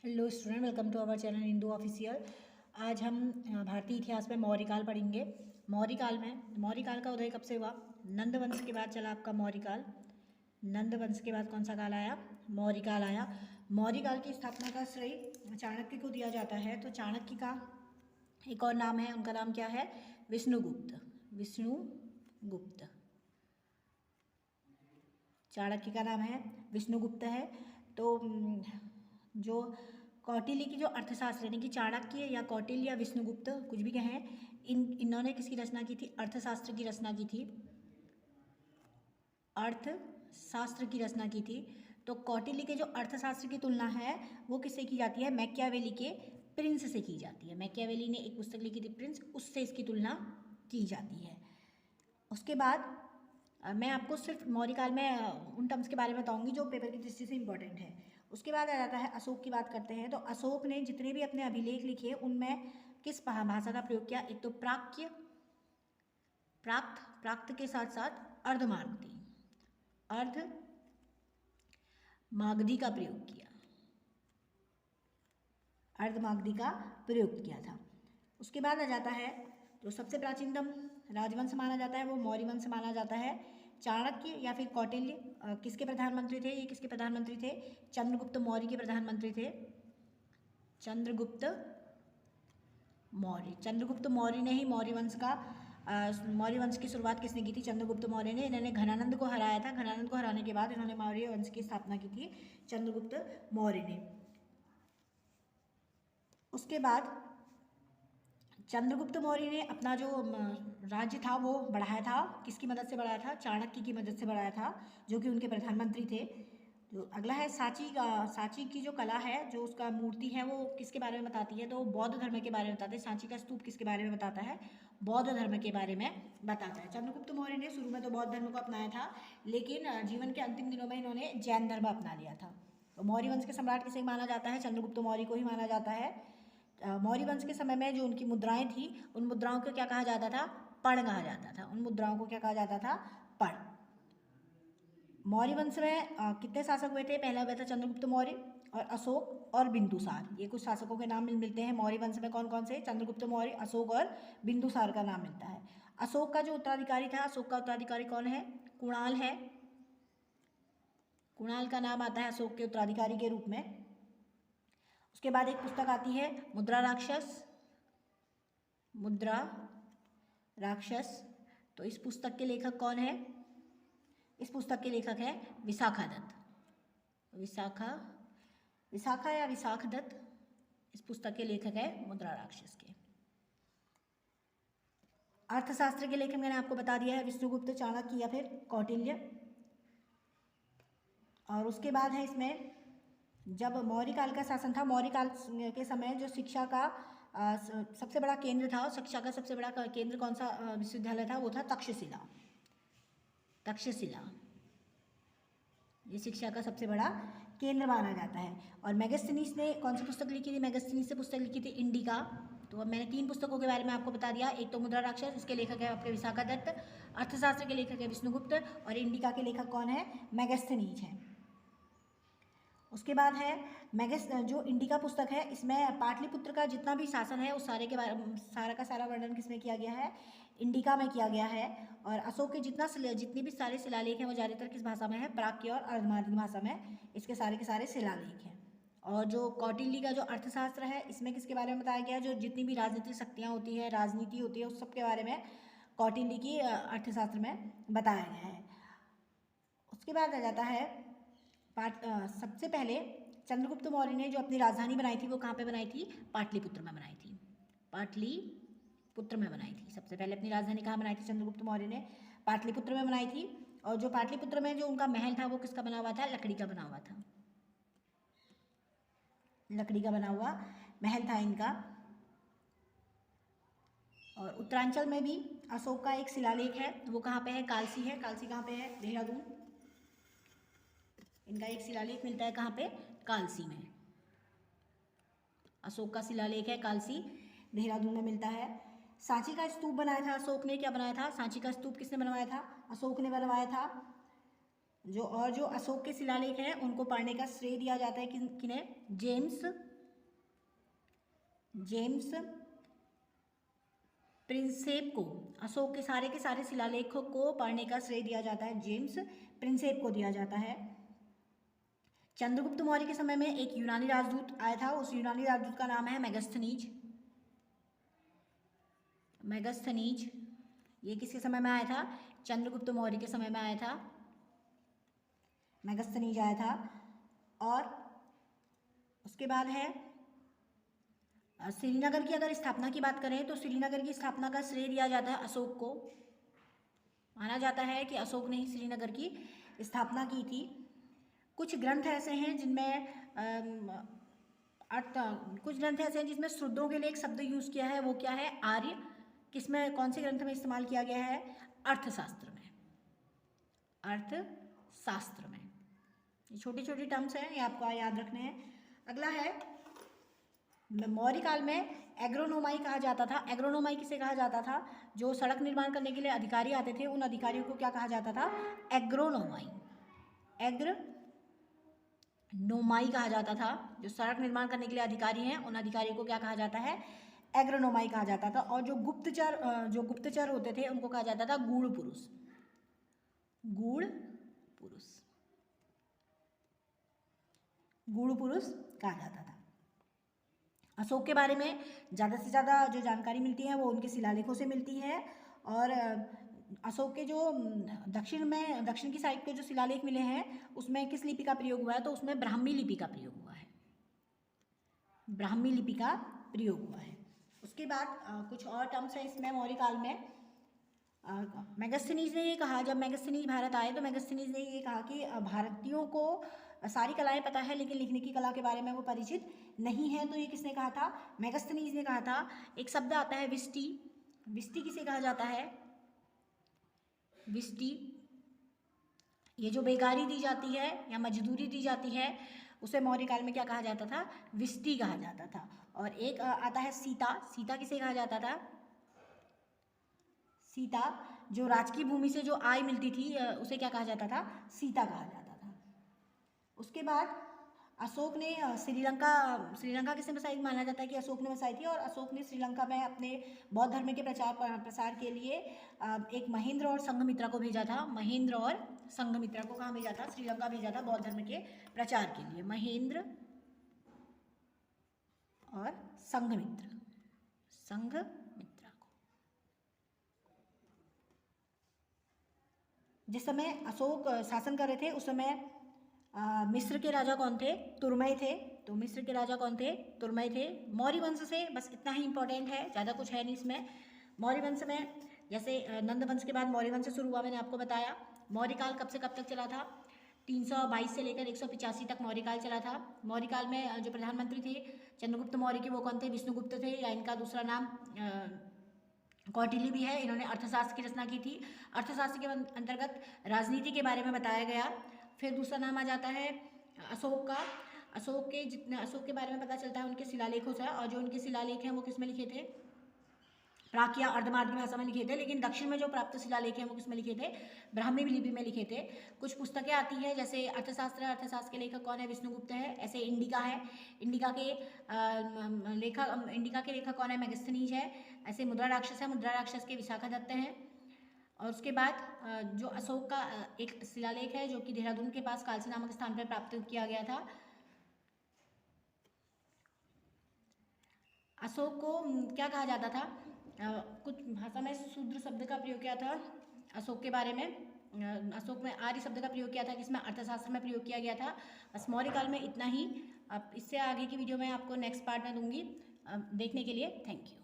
Hello student, welcome to our channel Hindu official. आज हम भारतीय इतिहास में मौर्यकाल पढ़ेंगे। मौर्यकाल का उदय कब से हुआ? नंद वंश के बाद चला आपका मौर्यकाल। नंद वंश के बाद कौन सा काल आया? मौर्यकाल आया। मौर्यकाल की स्थापना का श्रेय चाणक्य को दिया जाता है। तो चाणक्य का एक और नाम है, उनका नाम क्या है? विष्णुगुप्त। विष्णुगुप्त चाणक्य का नाम है, विष्णुगुप्त है। तो जो कौटिल्य की जो अर्थशास्त्र यानी कि चाणक्य या कौटिल्य या विष्णुगुप्त कुछ भी कहें, इन्होंने किसकी रचना की थी? अर्थशास्त्र की रचना की थी। अर्थशास्त्र की रचना की थी। तो कौटिल्य के जो अर्थशास्त्र की तुलना है वो किससे की जाती है? मैकियावेली के प्रिंस से की जाती है। मैकियावेली ने एक पुस्तक लिखी थी प्रिंस, उससे इसकी तुलना की जाती है। उसके बाद मैं आपको सिर्फ मौर्यकाल में उन टर्म्स के बारे में बताऊंगी जो पेपर की दृष्टि से इंपॉर्टेंट है। उसके बाद आ जाता है अशोक की बात करते हैं। तो अशोक ने जितने भी अपने अभिलेख लिखे उनमें किस भाषा का प्रयोग किया? एक तो प्राक्य, प्राक्त के साथ साथ अर्धमागधी, अर्धमागधी का प्रयोग किया। अर्धमागधी का प्रयोग किया था। उसके बाद आ जाता है जो सबसे प्राचीनतम राजवंश माना जाता है वो मौर्य वंश माना जाता है। चाणक्य या फिर कौटिल्य किसके प्रधानमंत्री थे? ये किसके प्रधानमंत्री थे? चंद्रगुप्त मौर्य के प्रधानमंत्री थे। चंद्रगुप्त मौर्य। चंद्रगुप्त मौर्य ने ही मौर्य वंश की शुरुआत किसने की थी? चंद्रगुप्त मौर्य ने। इन्होंने घनानंद को हराया था। घनानंद को हराने के बाद इन्होंने मौर्य वंश की स्थापना की थी चंद्रगुप्त मौर्य ने। उसके बाद चंद्रगुप्त मौर्य ने अपना जो राज्य था वो बढ़ाया था। किसकी मदद से बढ़ाया था? चाणक्य की मदद से बढ़ाया था, जो कि उनके प्रधानमंत्री थे। जो अगला है सांची की जो कला है, जो उसका मूर्ति है, वो किसके बारे में बताती है? तो बौद्ध धर्म के बारे में बताते हैं। सांची का स्तूप किसके बारे में बताता है? बौद्ध धर्म के बारे में बताता है। चंद्रगुप्त मौर्य ने शुरू में तो बौद्ध धर्म को अपनाया था, लेकिन जीवन के अंतिम दिनों में इन्होंने जैन धर्म अपना लिया था। तो मौर्य वंश के सम्राट किसे माना जाता है? चंद्रगुप्त मौर्य को ही माना जाता है। मौर्य वंश के समय में जो उनकी मुद्राएं थी, उन मुद्राओं को क्या कहा जाता था? पण कहा जाता था। उन मुद्राओं को क्या कहा जाता था? पण। मौर्य वंश में कितने शासक हुए थे? पहला हुआ था चंद्रगुप्त मौर्य और अशोक और बिंदुसार। ये कुछ शासकों के नाम मिलते हैं मौर्य वंश में। कौन कौन से? चंद्रगुप्त मौर्य, अशोक और बिंदुसार का नाम मिलता है। अशोक का जो उत्तराधिकारी था, अशोक का उत्तराधिकारी कौन है? कुणाल है। कुणाल का नाम आता है अशोक के उत्तराधिकारी के रूप में। उसके बाद एक पुस्तक आती है मुद्रा राक्षस। मुद्रा राक्षस। तो इस पुस्तक के लेखक कौन है? इस पुस्तक के लेखक है विशाखा दत्त। विशाखा या विशाख दत्त इस पुस्तक के लेखक है मुद्रा राक्षस के। अर्थशास्त्र के लेखक मैंने आपको बता दिया है विष्णुगुप्त, चाणक्य या फिर कौटिल्य। और उसके बाद है इसमें जब मौर्यकाल का शासन था, मौर्यकाल के समय जो शिक्षा का सबसे बड़ा केंद्र था, शिक्षा का सबसे बड़ा केंद्र कौन सा विश्वविद्यालय था? वो था तक्षशिला। तक्षशिला ये शिक्षा का सबसे बड़ा केंद्र माना जाता है। और मेगास्थनीज ने कौन सी पुस्तक लिखी थी? मेगास्थनीज से पुस्तक लिखी थी इंडिका। तो अब मैंने 3 पुस्तकों के बारे में आपको बता दिया। एक तो मुद्रा राक्षस, इसके लेखक है आपके विशाखा दत्त। अर्थशास्त्र के लेखक है विष्णुगुप्त और इंडिका के लेखक कौन है? मेगास्थनीज है। उसके बाद है जो इंडिका पुस्तक है, इसमें पाटलिपुत्र का जितना भी शासन है उस सारे के बारे सारा का सारा वर्णन किसमें किया गया है? इंडिका में किया गया है। और अशोक के जितनी भी सारे शिलालेख हैं वो ज़्यादातर किस भाषा में है? प्राक्य और अर्धमागधी भाषा में इसके सारे शिलालेख हैं। और जो कौटिल्य का जो अर्थशास्त्र है, इसमें किसके बारे में बताया गया है? जो जितनी भी राजनीतिक शक्तियाँ होती है, राजनीति होती है, उस सब के बारे में कौटिल्य की अर्थशास्त्र में बताया गया है। उसके बाद आ जाता है सबसे पहले चंद्रगुप्त मौर्य ने जो अपनी राजधानी बनाई थी वो कहाँ पे बनाई थी? पाटलिपुत्र में बनाई थी। पाटलिपुत्र में बनाई थी। सबसे पहले अपनी राजधानी कहाँ बनाई थी चंद्रगुप्त मौर्य ने? पाटलिपुत्र में बनाई थी। और जो पाटलिपुत्र में जो उनका महल था वो किसका बना हुआ था? लकड़ी का बना हुआ था। लकड़ी का बना हुआ महल था इनका। और उत्तरांचल में भी अशोक का एक शिलालेख है, वो कहाँ पे है? कालसी है। कालसी कहाँ पे है? देहरादून। इनका एक शिलालेख मिलता है कहाँ पे? कालसी में। अशोक का शिलालेख है कालसी, देहरादून में मिलता है। सांची का स्तूप बनाया था अशोक ने। क्या बनाया था? सांची का स्तूप किसने बनवाया था? अशोक ने बनवाया था। जो अशोक के शिलालेख हैं उनको पढ़ने का श्रेय दिया जाता है किन्हें? जेम्स जेम्स प्रिंसेप को अशोक के सारे शिलालेखों को पढ़ने का श्रेय दिया जाता है, जेम्स प्रिंसेप को दिया जाता है। चंद्रगुप्त मौर्य के समय में एक यूनानी राजदूत आया था, उस यूनानी राजदूत का नाम है मेगास्थनीज। मेगास्थनीज ये किसके समय में आया था? चंद्रगुप्त मौर्य के समय में आया था, मेगास्थनीज आया था। और उसके बाद है श्रीनगर की अगर स्थापना की बात करें तो श्रीनगर की स्थापना का श्रेय दिया जाता है अशोक को। माना जाता है कि अशोक ने ही श्रीनगर की स्थापना की थी। कुछ ग्रंथ ऐसे हैं जिनमें जिसमें शुद्धों के लिए एक शब्द यूज़ किया है, वो क्या है? आर्य। किसमें, कौन से ग्रंथ में इस्तेमाल किया गया है? अर्थशास्त्र में। अर्थशास्त्र में। ये छोटी छोटी टर्म्स हैं, ये आपको याद रखने हैं। अगला है मौर्य काल में एग्रोनोमाई कहा जाता था। एग्रोनोमाई किसे कहा जाता था? जो सड़क निर्माण करने के लिए अधिकारी आते थे, उन अधिकारियों को क्या कहा जाता था? एग्रोनोमाई। एग्रोनोमाई कहा जाता था। जो सड़क निर्माण करने के लिए अधिकारी हैं, उन अधिकारियों को क्या कहा जाता है? एग्रोनोमाई कहा जाता था। और जो गुप्तचर होते थे, उनको कहा जाता था गूढ़ पुरुष। गूढ़ पुरुष कहा जाता था। अशोक के बारे में ज़्यादा से ज़्यादा जो जानकारी मिलती है वो उनके शिलालेखों से मिलती है। और अशोक के जो दक्षिण की साइड के जो शिलालेख मिले हैं, उसमें किस लिपि का प्रयोग हुआ है? तो उसमें ब्राह्मी लिपि का प्रयोग हुआ है। ब्राह्मी लिपि का प्रयोग हुआ है। उसके बाद कुछ और टर्म्स हैं इसमें मौर्य काल में। मेगास्थनीज ने ये कहा, जब मेगास्थनीज भारत आए तो मेगास्थनीज ने ये कहा कि भारतीयों को सारी कलाएं पता है लेकिन लिखने की कला के बारे में वो परिचित नहीं है। तो ये किसने कहा था? मेगास्थनीज ने कहा था। एक शब्द आता है विष्टि। विष्टि किसे कहा जाता है? विष्टि, ये जो बेगारी दी जाती है या मजदूरी दी जाती है, उसे मौर्य काल में क्या कहा जाता था? विष्टि कहा जाता था। और एक आता है सीता। सीता किसे कहा जाता था? सीता, जो राजकीय भूमि से जो आय मिलती थी, उसे क्या कहा जाता था? सीता कहा जाता था। उसके बाद अशोक ने श्रीलंका किसने बसाई? माना जाता है कि अशोक ने बसाई थी। और अशोक ने श्रीलंका में अपने बौद्ध धर्म के प्रसार के लिए एक महेंद्र और संघमित्रा को भेजा था। महेंद्र और संघमित्रा को कहाँ भेजा था? श्रीलंका भेजा था बौद्ध धर्म के प्रचार के लिए। महेंद्र और संघमित्रा को। जिस समय अशोक शासन कर रहे थे उस समय मिस्र के राजा कौन थे? तुर्मय थे। तो मिस्र के राजा कौन थे? तुर्मय थे। मौर्य वंश से बस इतना ही इंपॉर्टेंट है, ज़्यादा कुछ है नहीं इसमें। मौर्य वंश में जैसे नंद वंश के बाद मौर्य वंश शुरू हुआ, मैंने आपको बताया। मौर्य काल कब से कब तक चला था? 322 से लेकर 185 तक मौर्य काल चला था। मौर्य काल में जो प्रधानमंत्री थे चंद्रगुप्त मौर्य के, वो कौन थे? विष्णुगुप्त थे, या इनका दूसरा नाम कौटिल्य भी है। इन्होंने अर्थशास्त्र की रचना की थी। अर्थशास्त्र के अंतर्गत राजनीति के बारे में बताया गया। फिर दूसरा नाम आ जाता है अशोक का। अशोक के बारे में पता चलता है उनके शिलालेखों से। और जो उनके शिलालेख हैं वो किस में लिखे थे? प्राक या अर्धमार्गी भाषा में लिखे थे। लेकिन दक्षिण में जो प्राप्त शिलालेख हैं वो किस में लिखे थे? ब्राह्मी लिपि में लिखे थे। कुछ पुस्तकें आती हैं जैसे अर्थशास्त्र है, अर्थशास्त्र के लेखक कौन है? विष्णुगुप्त है। ऐसे इंडिका है, इंडिका के लेखक कौन है? मेगास्थनीज है। ऐसे मुद्रा राक्षस है, मुद्रा राक्षस के विशाखा दत्त हैं। और उसके बाद जो अशोक का एक शिलालेख है जो कि देहरादून के पास कालसी नामक स्थान पर प्राप्त किया गया था। अशोक को क्या कहा जाता था? कुछ भाषा में शूद्र शब्द का प्रयोग किया था अशोक के बारे में। अशोक में आर्य शब्द का प्रयोग किया था, जिसमें अर्थशास्त्र में प्रयोग किया गया था। बस मौर्य काल में इतना ही। अब इससे आगे की वीडियो मैं आपको नेक्स्ट पार्ट में दूंगी। देखने के लिए थैंक यू।